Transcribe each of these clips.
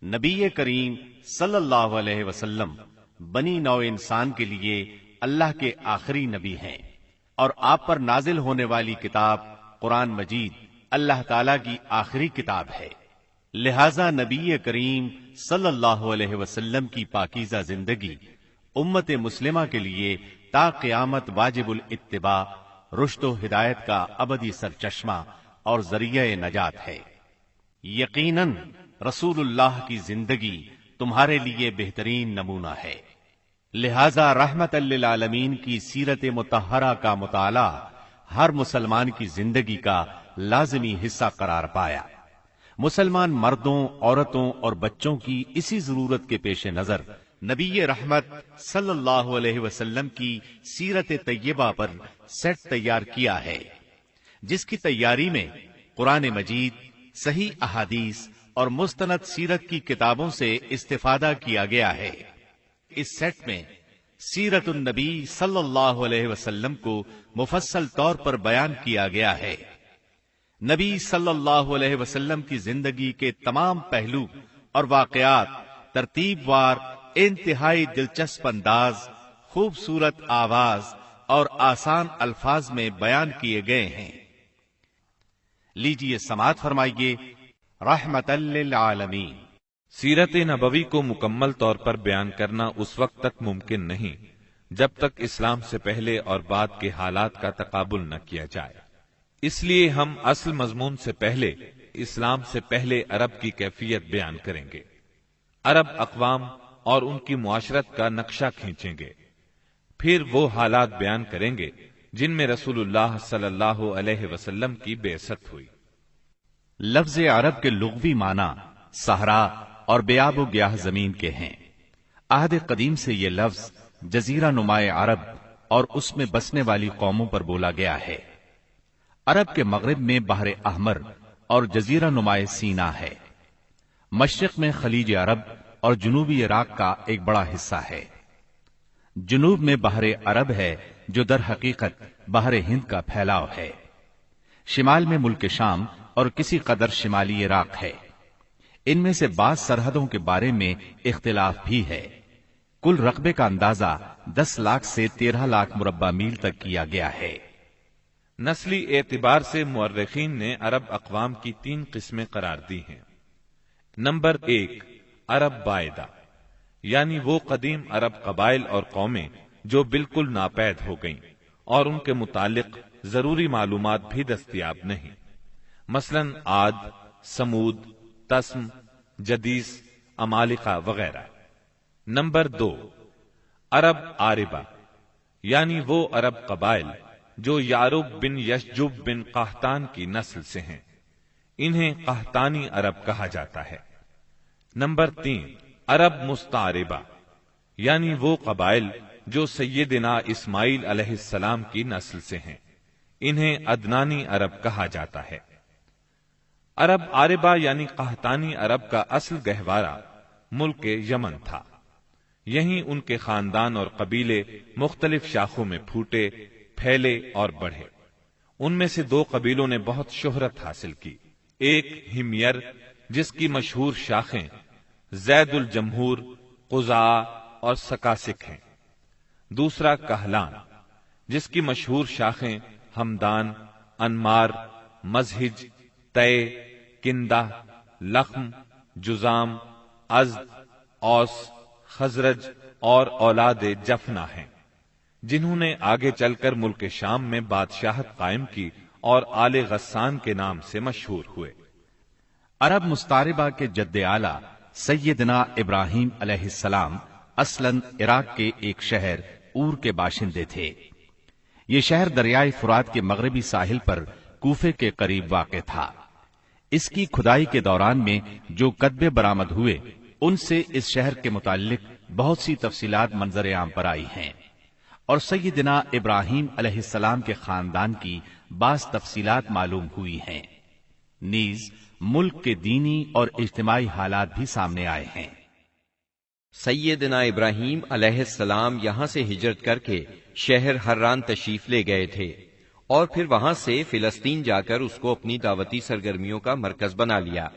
نبی کریم صلی اللہ علیہ وسلم بنی نوع انسان کے لیے اللہ کے آخری نبی ہیں، اور آپ پر نازل ہونے والی کتاب قرآن مجید اللہ تعالی کی آخری کتاب ہے۔ لہذا نبی کریم صلی اللہ علیہ وسلم کی پاکیزہ زندگی امت مسلمہ کے لیے تا قیامت واجب الاتباع، رشد و ہدایت کا ابدی سرچشمہ اور ذریعہ نجات ہے۔ یقیناً رسول اللہ کی زندگی تمہارے لیے بہترین نمونہ ہے، لہذا رحمت للعالمین کی سیرت مطہرہ کا مطالعہ ہر مسلمان کی زندگی کا لازمی حصہ قرار پایا۔ مسلمان مردوں، عورتوں اور بچوں کی اسی ضرورت کے پیش نظر نبی رحمت صلی اللہ علیہ وسلم کی سیرت طیبہ پر سیٹ تیار کیا ہے، جس کی تیاری میں قرآن مجید، صحیح احادیث اور مستند سیرت کی کتابوں سے استفادہ کیا گیا ہے۔ اس سیٹ میں سیرت النبی صلی اللہ علیہ وسلم کو مفصل طور پر بیان کیا گیا ہے۔ نبی صلی اللہ علیہ وسلم کی زندگی کے تمام پہلو اور واقعات ترتیب وار انتہائی دلچسپ انداز، خوبصورت آواز اور آسان الفاظ میں بیان کیے گئے ہیں۔ لیجیے سماعت فرمائیے رحمت للعالمین۔ سیرت نبوی کو مکمل طور پر بیان کرنا اس وقت تک ممکن نہیں جب تک اسلام سے پہلے اور بعد کے حالات کا تقابل نہ کیا جائے۔ اس لیے ہم اصل مضمون سے پہلے اسلام سے پہلے عرب کی کیفیت بیان کریں گے، عرب اقوام اور ان کی معاشرت کا نقشہ کھینچیں گے، پھر وہ حالات بیان کریں گے جن میں رسول اللہ صلی اللہ علیہ وسلم کی بعثت ہوئی۔ لفظ عرب کے لغوی معنی صحرا اور بیاب و گیاہ زمین کے ہیں۔ عہد قدیم سے یہ لفظ جزیرہ نمائے عرب اور اس میں بسنے والی قوموں پر بولا گیا ہے۔ عرب کے مغرب میں بحر احمر اور جزیرہ نمائے سینا ہے۔ مشرق میں خلیج عرب اور جنوبی عراق کا ایک بڑا حصہ ہے۔ جنوب میں بحر عرب ہے جو در حقیقت بحر ہند کا پھیلاؤ ہے۔ شمال میں ملک شام اور کسی قدر شمالی عراق ہے۔ ان میں سے بعض سرحدوں کے بارے میں اختلاف بھی ہے۔ کل رقبے کا اندازہ 10 لاکھ سے 13 لاکھ مربع میل تک کیا گیا ہے۔ نسلی اعتبار سے مورخین نے عرب اقوام کی 3 قسمیں قرار دی ہیں۔ نمبر 1، عرب بائدہ، یعنی وہ قدیم عرب قبائل اور قومیں جو بالکل ناپید ہو گئیں اور ان کے متعلق ضروری معلومات بھی دستیاب نہیں، مثلا عاد، سمود، تسم، جدیس، عمالقہ وغیرہ۔ نمبر 2، عرب عاربہ، یعنی وہ عرب قبائل جو یعرب بن یشجب بن قحطان کی نسل سے ہیں، انہیں قحطانی عرب کہا جاتا ہے۔ نمبر 3، عرب مستعربہ، یعنی وہ قبائل جو سیدنا اسماعیل علیہ السلام کی نسل سے ہیں، انہیں عدنانی عرب کہا جاتا ہے۔ عرب عاربہ یعنی قحطانی عرب کا اصل گہوارہ ملک یمن تھا۔ یہیں ان کے خاندان اور قبیلے مختلف شاخوں میں پھوٹے، پھیلے اور بڑھے۔ ان میں سے 2 قبیلوں نے بہت شہرت حاصل کی، ایک ہمیر جس کی مشہور شاخیں زید الجمہور، قزاع اور سکاسک ہیں، دوسرا کہلان جس کی مشہور شاخیں ہمدان، انمار، مزہج، تے، کندہ، لخم، جزام، ازد، اوس، خزرج اور اولاد جفنا ہیں، جنہوں نے آگے چل کر ملک شام میں بادشاہت قائم کی اور آل غسان کے نام سے مشہور ہوئے۔ عرب مستعربہ کے جد اعلیٰ سیدنا ابراہیم علیہ السلام اصلاً عراق کے ایک شہر اور کے باشندے تھے۔ یہ شہر دریائے فرات کے مغربی ساحل پر کوفے کے قریب واقع تھا۔ اس کی کھدائی کے دوران میں جو کتبے برآمد ہوئے ان سے اس شہر کے متعلق بہت سی تفصیلات منظر عام پر آئی ہیں، اور سیدنا ابراہیم علیہ السلام کے خاندان کی بعض تفصیلات معلوم ہوئی ہیں۔ نیز ملک کے دینی اور اجتماعی حالات بھی سامنے آئے ہیں۔ سیدنا ابراہیم علیہ السلام یہاں سے ہجرت کر کے شہر حران تشریف لے گئے تھے اور پھر وہاں سے فلسطین جا کر اس کو اپنی دعوتی سرگرمیوں کا مرکز بنا لیا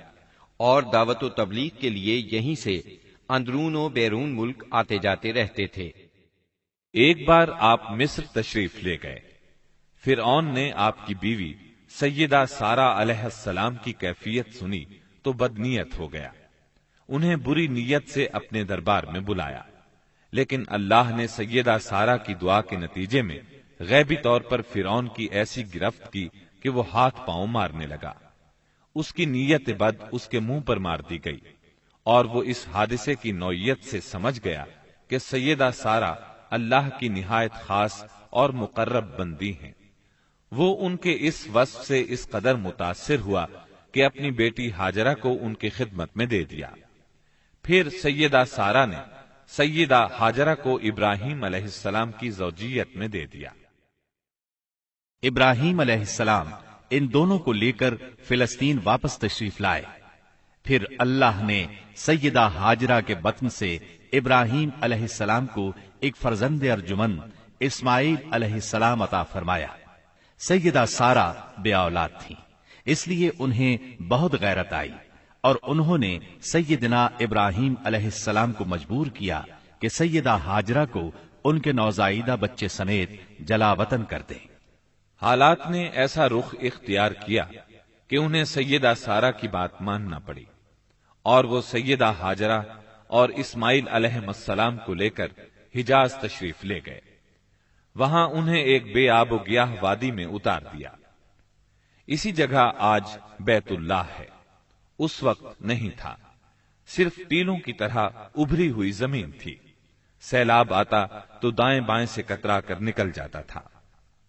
اور دعوت و تبلیغ کے لیے یہیں سے اندرون و بیرون ملک آتے جاتے رہتے تھے۔ ایک بار آپ مصر تشریف لے گئے۔ فرعون نے آپ کی بیوی سیدہ سارہ علیہ السلام کی کیفیت سنی تو بدنیت ہو گیا، انہیں بری نیت سے اپنے دربار میں بلایا، لیکن اللہ نے سیدہ سارہ کی دعا کے نتیجے میں غیبی طور پر فرعون کی ایسی گرفت کی کہ وہ ہاتھ پاؤں مارنے لگا۔ اس کی نیت بد اس کے منہ پر مار دی گئی، اور وہ اس حادثے کی نوعیت سے سمجھ گیا کہ سیدہ سارہ اللہ کی نہایت خاص اور مقرب بندی ہیں۔ وہ ان کے اس وصف سے اس قدر متاثر ہوا کہ اپنی بیٹی ہاجرہ کو ان کی خدمت میں دے دیا۔ پھر سیدہ سارہ نے سیدہ ہاجرہ کو ابراہیم علیہ السلام کی زوجیت میں دے دیا۔ ابراہیم علیہ السلام ان دونوں کو لے کر فلسطین واپس تشریف لائے۔ پھر اللہ نے سیدہ ہاجرہ کے بطن سے ابراہیم علیہ السلام کو ایک فرزند ارجمند اسماعیل علیہ السلام عطا فرمایا۔ سیدہ سارہ بے اولاد تھیں، اس لیے انہیں بہت غیرت آئی، اور انہوں نے سیدنا ابراہیم علیہ السلام کو مجبور کیا کہ سیدہ ہاجرہ کو ان کے نوزائیدہ بچے سمیت جلا وطن کر دیں۔ حالات نے ایسا رخ اختیار کیا کہ انہیں سیدہ سارہ کی بات ماننا پڑی، اور وہ سیدہ ہاجرہ اور اسماعیل علیہ السلام کو لے کر حجاز تشریف لے گئے۔ وہاں انہیں ایک بے آب و گیاہ وادی میں اتار دیا۔ اسی جگہ آج بیت اللہ ہے، اس وقت نہیں تھا، صرف ٹیلوں کی طرح ابھری ہوئی زمین تھی۔ سیلاب آتا تو دائیں بائیں سے کترا کر نکل جاتا تھا۔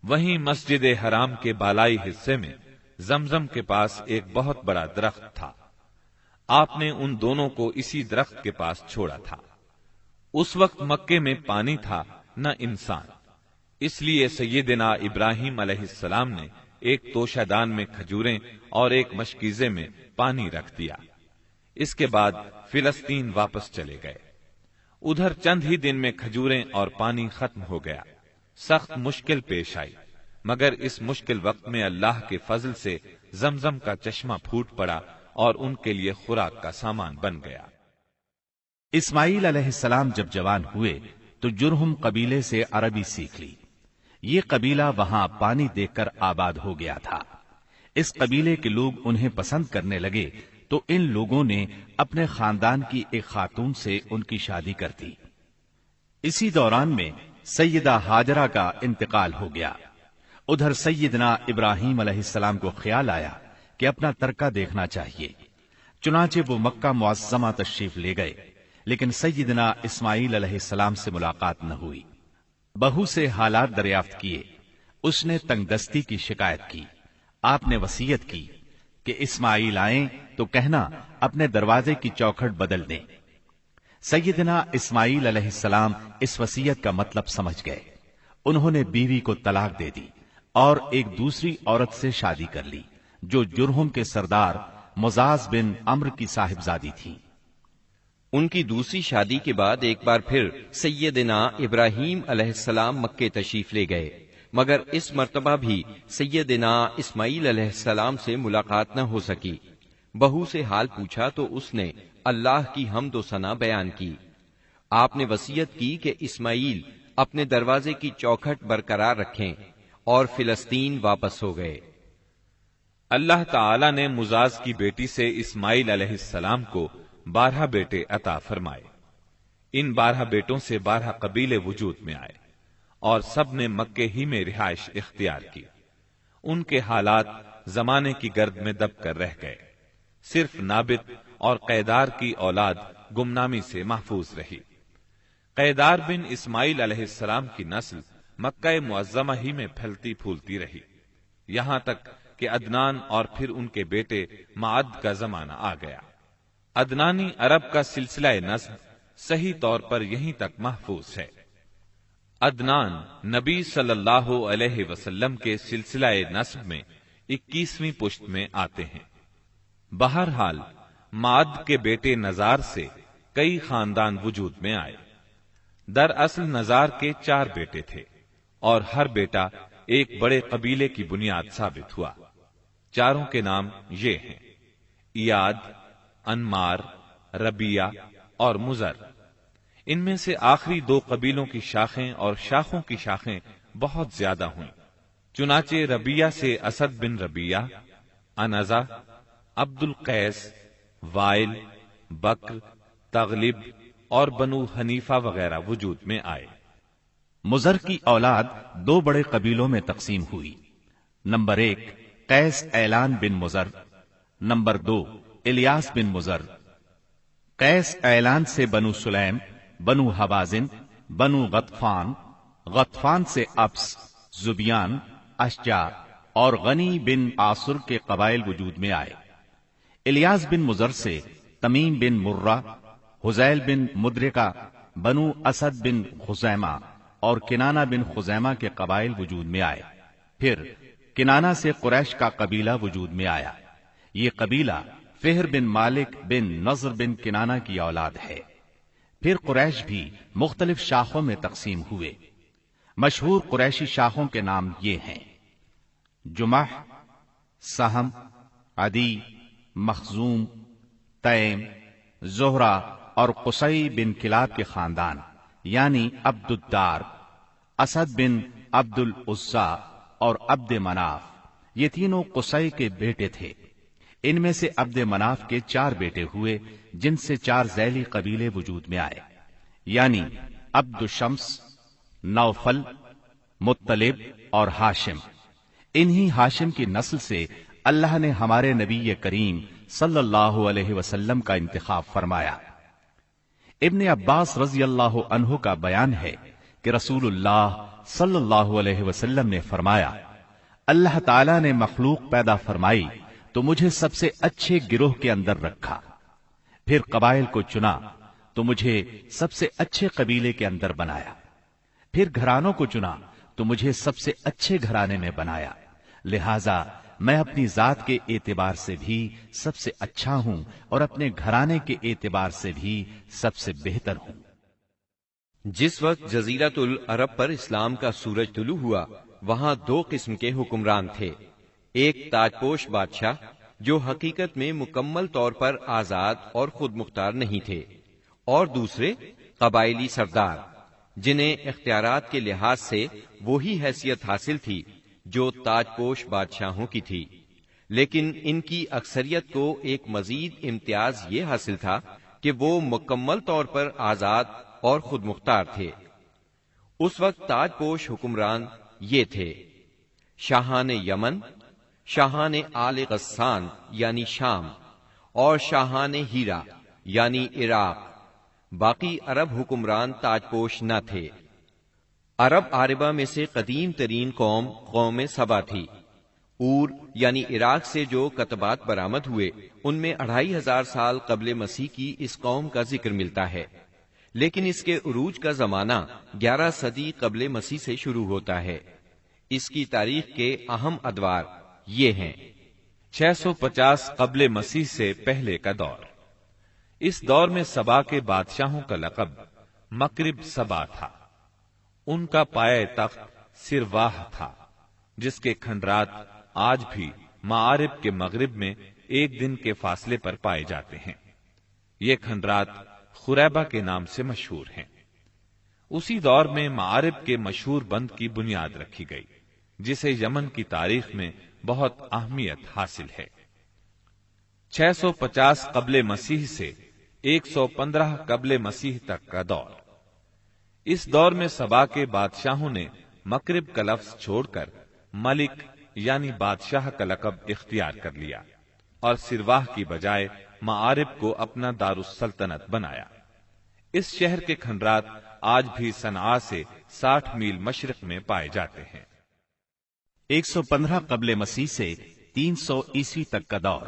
وہیں مسجد حرام کے بالائی حصے میں زمزم کے پاس ایک بہت بڑا درخت تھا۔ آپ نے ان دونوں کو اسی درخت کے پاس چھوڑا تھا۔ اس وقت مکے میں پانی تھا نہ انسان، اس لیے سیدنا ابراہیم علیہ السلام نے ایک توشہ دان میں کھجوریں اور ایک مشکیزے میں پانی رکھ دیا۔ اس کے بعد فلسطین واپس چلے گئے۔ ادھر چند ہی دن میں کھجوریں اور پانی ختم ہو گیا۔ سخت مشکل پیش آئی، مگر اس مشکل وقت میں اللہ کے فضل سے زمزم کا چشمہ پھوٹ پڑا اور ان کے لیے خوراک کا سامان بن گیا۔ اسماعیل علیہ السلام جب جوان ہوئے تو جرہم قبیلے سے عربی سیکھ لی۔ یہ قبیلہ وہاں پانی دیکھ کر آباد ہو گیا تھا۔ اس قبیلے کے لوگ انہیں پسند کرنے لگے تو ان لوگوں نے اپنے خاندان کی ایک خاتون سے ان کی شادی کر دی۔ اسی دوران میں سیدہ ہاجرہ کا انتقال ہو گیا۔ ادھر سیدنا ابراہیم علیہ السلام کو خیال آیا کہ اپنا ترکہ دیکھنا چاہیے، چنانچہ وہ مکہ معظمہ تشریف لے گئے، لیکن سیدنا اسماعیل علیہ السلام سے ملاقات نہ ہوئی۔ بہو سے حالات دریافت کیے، اس نے تنگ دستی کی شکایت کی۔ آپ نے وصیت کی کہ اسماعیل آئیں تو کہنا اپنے دروازے کی چوکھٹ بدل دیں۔ سیدنا اسماعیل علیہ السلام اس وصیت کا مطلب سمجھ گئے۔ انہوں نے بیوی کو طلاق دے دی اور ایک دوسری عورت سے شادی کر لی جو جرہم کے سردار مزاز بن عمرو کی صاحبزادی تھی۔ ان کی دوسری شادی کے بعد ایک بار پھر سیدنا ابراہیم علیہ السلام مکے تشریف لے گئے، مگر اس مرتبہ بھی سیدنا اسماعیل علیہ السلام سے ملاقات نہ ہو سکی۔ بہو سے حال پوچھا تو اس نے اللہ کی حمد و ثنا بیان کی۔ آپ نے وصیت کی کہ اسماعیل اپنے دروازے کی چوکھٹ برقرار رکھیں، اور فلسطین واپس ہو گئے۔ اللہ تعالی نے مزاز کی بیٹی سے اسماعیل علیہ السلام کو 12 بیٹے عطا فرمائے۔ ان 12 بیٹوں سے 12 قبیلے وجود میں آئے اور سب نے مکے ہی میں رہائش اختیار کی۔ ان کے حالات زمانے کی گرد میں دب کر رہ گئے، صرف نابت اور قیدار کی اولاد گمنامی سے محفوظ رہی۔ قیدار بن اسماعیل علیہ السلام کی نسل مکہ معظمہ ہی میں پھیلتی پھولتی رہی، یہاں تک کہ عدنان اور پھر ان کے بیٹے معد کا زمانہ آ گیا۔ عدنانی عرب کا سلسلہ نسب صحیح طور پر یہیں تک محفوظ ہے۔ عدنان نبی صلی اللہ علیہ وسلم کے سلسلہ نسب میں 21ویں پشت میں آتے ہیں۔ بہرحال معد کے بیٹے نزار سے کئی خاندان وجود میں آئے۔ دراصل نزار کے 4 بیٹے تھے اور ہر بیٹا ایک بڑے قبیلے کی بنیاد ثابت ہوا۔ چاروں کے نام یہ ہیں: ایاد، انمار، ربیہ اور مزر۔ ان میں سے آخری دو قبیلوں کی شاخیں اور شاخوں کی شاخیں بہت زیادہ ہوئیں۔ چنانچہ ربیہ سے اسد بن ربیہ، انزا، عبد القیس، وائل، بکر، تغلب اور بنو حنیفہ وغیرہ وجود میں آئے۔ مزر کی اولاد دو بڑے قبیلوں میں تقسیم ہوئی۔ نمبر 1 قیس اعلان بن مزر، نمبر 2 الیاس بن مزر۔ قیس اعلان سے بنو سلیم، بنو حوازن، بنو غطفان، غطفان سے ابس، زبیان، اشجع اور غنی بن عاصر کے قبائل وجود میں آئے۔ الیاس بن مزر سے تمیم بن مرہ، حزیل بن مدرکہ، بنو اسد بن خزیمہ اور کنانہ بن خزیمہ کے قبائل وجود میں آئے۔ پھر کنانہ سے قریش کا قبیلہ وجود میں آیا۔ یہ قبیلہ فہر بن مالک بن نضر بن کنانہ کی اولاد ہے۔ پھر قریش بھی مختلف شاخوں میں تقسیم ہوئے۔ مشہور قریشی شاخوں کے نام یہ ہیں: جمح، سہم، عدی، مخزوم، تیم، زہرہ اور قصی بن کلاب کے خاندان یعنی عبد الدار، اسد بن عبد العزا اور عبد مناف۔ یہ تینوں قصی کے بیٹے تھے۔ ان میں سے عبد مناف کے 4 بیٹے ہوئے، جن سے 4 ذیلی قبیلے وجود میں آئے، یعنی عبد الشمس، نوفل، مطلب اور ہاشم۔ انہی ہاشم کی نسل سے اللہ نے ہمارے نبی کریم صلی اللہ علیہ وسلم کا انتخاب فرمایا۔ ابن عباس رضی اللہ عنہ کا بیان ہے کہ رسول اللہ صلی اللہ علیہ وسلم نے فرمایا، اللہ تعالی نے مخلوق پیدا فرمائی تو مجھے سب سے اچھے گروہ کے اندر رکھا، پھر قبائل کو چنا تو مجھے سب سے اچھے قبیلے کے اندر بنایا، پھر گھرانوں کو چنا تو مجھے سب سے اچھے گھرانے میں بنایا، لہذا میں اپنی ذات کے اعتبار سے بھی سب سے اچھا ہوں اور اپنے گھرانے کے اعتبار سے بھی سب سے بہتر ہوں۔ جس وقت جزیرۃ العرب پر اسلام کا سورج طلوع ہوا، وہاں 2 قسم کے حکمران تھے۔ ایک تاجپوش بادشاہ جو حقیقت میں مکمل طور پر آزاد اور خود مختار نہیں تھے، اور دوسرے قبائلی سردار جنہیں اختیارات کے لحاظ سے وہی حیثیت حاصل تھی جو تاجپوش بادشاہوں کی تھی، لیکن ان کی اکثریت کو ایک مزید امتیاز یہ حاصل تھا کہ وہ مکمل طور پر آزاد اور خود مختار تھے۔ اس وقت تاجپوش حکمران یہ تھے: شاہان یمن، شاہان آل غسان یعنی شام، اور شاہان ہیرا یعنی عراق۔ باقی عرب حکمران تاجپوش نہ تھے۔ عرب عاربہ میں سے قدیم ترین قوم سبا تھی۔ اور یعنی عراق سے جو کتبات برآمد ہوئے ان میں 2500 سال قبل مسیح کی اس قوم کا ذکر ملتا ہے، لیکن اس کے عروج کا زمانہ 11 صدی قبل مسیح سے شروع ہوتا ہے۔ اس کی تاریخ کے اہم ادوار یہ ہیں: 650 قبل مسیح سے پہلے کا دور۔ اس دور میں سبا کے بادشاہوں کا لقب مکرب سبا تھا۔ ان کا پایہ تخت سرواہ تھا، جس کے کھنڈرات آج بھی معارب کے مغرب میں 1 دن کے فاصلے پر پائے جاتے ہیں۔ یہ کھنڈرات خریبہ کے نام سے مشہور ہیں۔ اسی دور میں معارب کے مشہور بند کی بنیاد رکھی گئی، جسے یمن کی تاریخ میں بہت اہمیت حاصل ہے۔ 650 قبل مسیح سے 115 قبل مسیح تک کا دور۔ اس دور میں سبا کے بادشاہوں نے مکرب کا لفظ چھوڑ کر ملک یعنی بادشاہ کا لقب اختیار کر لیا اور سرواہ کی بجائے معارب کو اپنا دارالسلطنت بنایا۔ اس شہر کے کھنڈرات آج بھی صنعاء سے 60 میل مشرق میں پائے جاتے ہیں۔ 115 قبل مسیح سے 300 عیسوی تک کا دور۔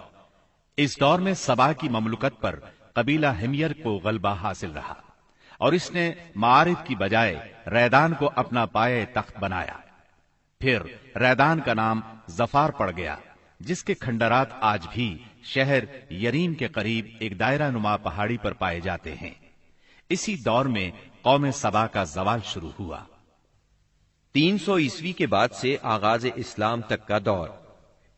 اس دور میں سبا کی مملکت پر قبیلہ ہمیر کو غلبہ حاصل رہا اور اس نے معارب کی بجائے ریدان کو اپنا پایہ تخت بنایا۔ پھر ریدان کا نام ظفار پڑ گیا، جس کے کھنڈرات آج بھی شہر یریم کے قریب ایک دائرہ نما پہاڑی پر پائے جاتے ہیں۔ اسی دور میں قوم سبا کا زوال شروع ہوا۔ 300 عیسوی کے بعد سے آغاز اسلام تک کا دور۔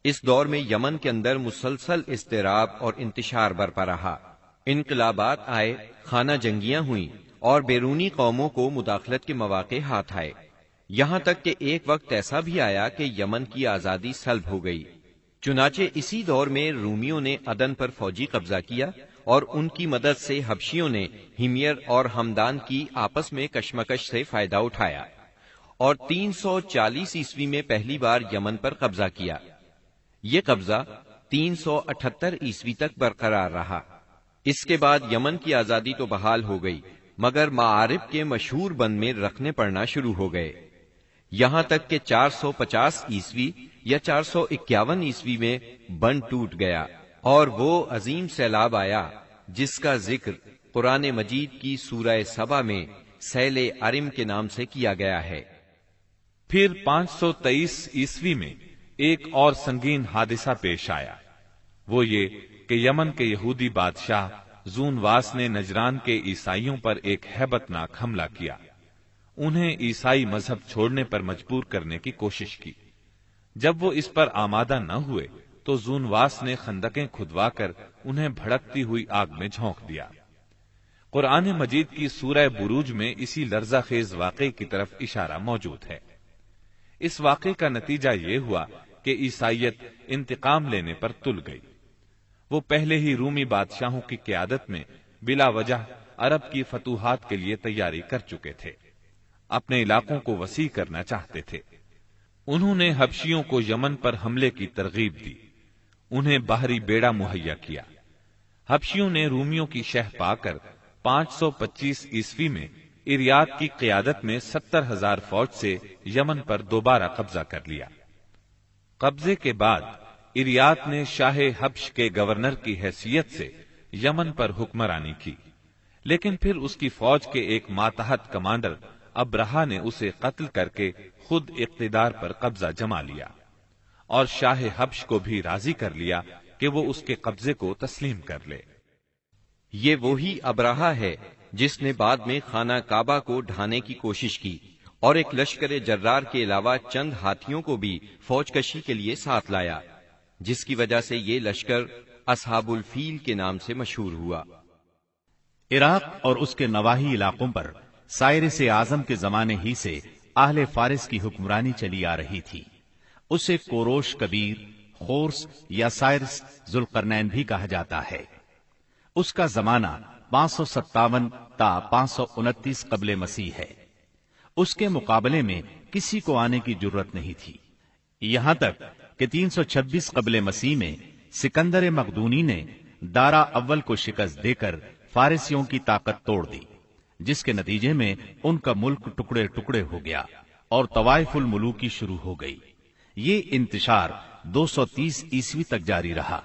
اس دور میں یمن کے اندر مسلسل اضطراب اور انتشار برپا رہا۔ انقلابات آئے، خانہ جنگیاں ہوئیں اور بیرونی قوموں کو مداخلت کے مواقع ہاتھ آئے، یہاں تک کہ ایک وقت ایسا بھی آیا کہ یمن کی آزادی سلب ہو گئی۔ چنانچہ اسی دور میں رومیوں نے عدن پر فوجی قبضہ کیا اور ان کی مدد سے حبشیوں نے ہمیر اور ہمدان کی آپس میں کشمکش سے فائدہ اٹھایا اور 340 عیسوی میں پہلی بار یمن پر قبضہ کیا۔ یہ قبضہ 378 عیسوی تک برقرار رہا۔ اس کے بعد یمن کی آزادی تو بحال ہو گئی، مگر معارب کے مشہور بند میں رکھنے پڑنا شروع ہو گئے، یہاں تک کہ 450 عیسوی یا 451 عیسوی میں بند ٹوٹ گیا اور وہ عظیم سیلاب آیا جس کا ذکر قرآن مجید کی سورہ سبا میں سیل ارم کے نام سے کیا گیا ہے۔ پھر 523 عیسوی میں ایک اور سنگین حادثہ پیش آیا، وہ یہ کہ یمن کے یہودی بادشاہ زون واس نے نجران کے عیسائیوں پر ایک ہیبت ناک حملہ کیا، انہیں عیسائی مذہب چھوڑنے پر مجبور کرنے کی کوشش کی۔ جب وہ اس پر آمادہ نہ ہوئے تو زون واس نے خندقیں کھدوا کر انہیں بھڑکتی ہوئی آگ میں جھونک دیا۔ قرآن مجید کی سورہ بروج میں اسی لرزہ خیز واقعے کی طرف اشارہ موجود ہے۔ اس واقعے کا نتیجہ یہ ہوا کہ عیسائیت انتقام لینے پر تل گئی۔ وہ پہلے ہی رومی بادشاہوں کی قیادت میں بلا وجہ عرب کی فتوحات کے لیے تیاری کر چکے تھے، اپنے علاقوں کو وسیع کرنا چاہتے تھے۔ انہوں نے حبشیوں کو یمن پر حملے کی ترغیب دی، انہیں باہری بیڑا مہیا کیا۔ حبشیوں نے رومیوں کی شہ پا کر 525 عیسوی میں اریات کی قیادت میں 70,000 فوج سے یمن پر دوبارہ قبضہ کر لیا۔ قبضے کے بعد اریات نے شاہ حبش کے گورنر کی حیثیت سے یمن پر حکمرانی کی، لیکن پھر اس کی فوج کے ایک ماتحت کمانڈر ابرہا نے اسے قتل کر کے خود اقتدار پر قبضہ جما لیا اور شاہ حبش کو بھی راضی کر لیا کہ وہ اس کے قبضے کو تسلیم کر لے۔ یہ وہی ابرہا ہے جس نے بعد میں خانہ کعبہ کو ڈھانے کی کوشش کی اور ایک لشکر جرار کے علاوہ چند ہاتھیوں کو بھی فوج کشی کے لیے ساتھ لایا، جس کی وجہ سے یہ لشکر اصحاب الفیل کے نام سے مشہور ہوا۔ عراق اور اس کے نواحی علاقوں پر سائرس اعظم کے زمانے ہی سے اہل فارس کی حکمرانی چلی آ رہی تھی۔ اسے کوروش کبیر، خورس یا سائرس ذوالقرنین بھی کہا جاتا ہے۔ اس کا زمانہ 557 تا 529 قبل مسیح ہے۔ اس کے مقابلے میں کسی کو آنے کی جرت نہیں تھی، یہاں تک کہ 326 قبل مسیح میں سکندر مقدونی نے دارا اول کو شکست دے کر فارسیوں کی طاقت توڑ دی، جس کے نتیجے میں ان کا ملک ٹکڑے ٹکڑے ہو گیا اور طوائف الملوکی شروع ہو گئی۔ یہ انتشار 230 عیسوی تک جاری رہا۔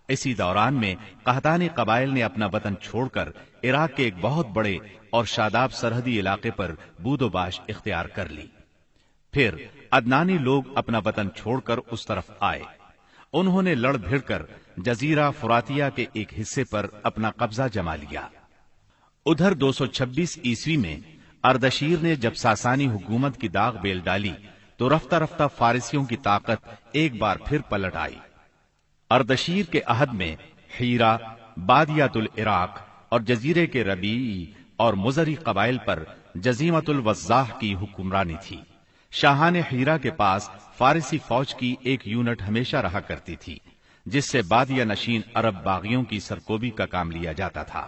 اسی دوران میں قحطانی قبائل نے اپنا وطن چھوڑ کر عراق کے ایک بہت بڑے اور شاداب سرحدی علاقے پر بود و باش اختیار کر لی۔ پھر عدنانی لوگ اپنا وطن چھوڑ کر اس طرف آئے، انہوں نے لڑ بھڑ کر جزیرہ فراتیہ کے ایک حصے پر اپنا قبضہ جما لیا۔ ادھر 226 عیسوی میں اردشیر نے جب ساسانی حکومت کی داغ بیل ڈالی تو رفتہ رفتہ فارسیوں کی طاقت ایک بار پھر پلٹ آئی۔ اردشیر کے عہد میں حیرہ، بادیات العراق اور جزیرے کے ربیعی اور مزری قبائل پر جزیمت الوضاح کی حکمرانی تھی۔ شاہان حیرہ کے پاس فارسی فوج کی ایک یونٹ ہمیشہ رہا کرتی تھی، جس سے بادیہ نشین عرب باغیوں کی سرکوبی کا کام لیا جاتا تھا۔